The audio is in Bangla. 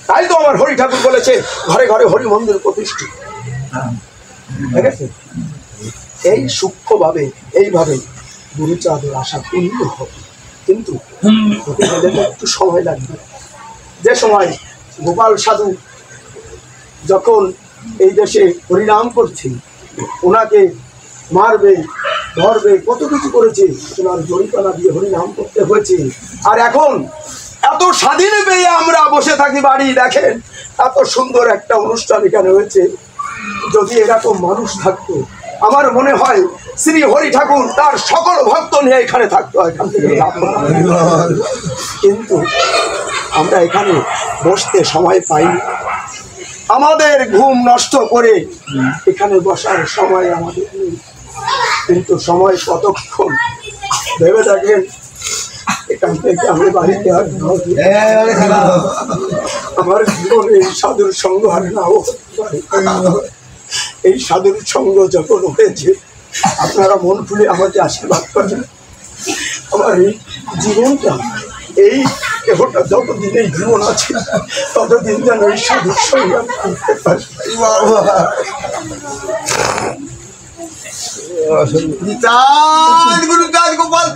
তাই তো আমার হরি ঠাকুর বলেছে ঘরে ঘরে হরি মন্দির প্রতিষ্ঠিত। ঠিক আছে, এই সূক্ষ্মভাবে এইভাবে গুরুচাঁদের আশা পূর্ণ হবে, কিন্তু একটু সময় লাগবে। যে সময় গোপাল সাধু যখন এই দেশে হরিনাম করছে, ওনাকে মারবে ধরবে কত কিছু করেছে, ওনার জরিপানা দিয়ে হরিনাম করতে হয়েছে। আর এখন এত স্বাধীন পেয়ে আমরা বসে থাকি বাড়ি, দেখেন এত সুন্দর একটা অনুষ্ঠান এখানে হয়েছে। যদি এরকম মানুষ থাকতো, আমার মনে হয় শ্রী হরি ঠাকুর তার সকল ভক্ত নিয়ে এখানে থাকতো, এখান থেকে। কিন্তু আমরা এখানে বসতে সময় পাইনি, আমাদের ঘুম নষ্ট করে এখানে বসার সময় আমাদের নেই। কিন্তু সময় কতক্ষণ ভেবে দেখেন, এখান থেকে আমি বাড়িতে আমার জীবনে এই সাধুর সঙ্গ আর নাও হতে পারে। এই সাধুর সঙ্গ যখন হয়েছে, আপনারা মন খুলে আমাকে আশীর্বাদ করেন। আমার এই জীবনটা, এই দেহটা যতদিন এই জীবন আছে ততদিন যেন এই সাধুর সঙ্গে আমি করতে পারি। গুরু গোপাল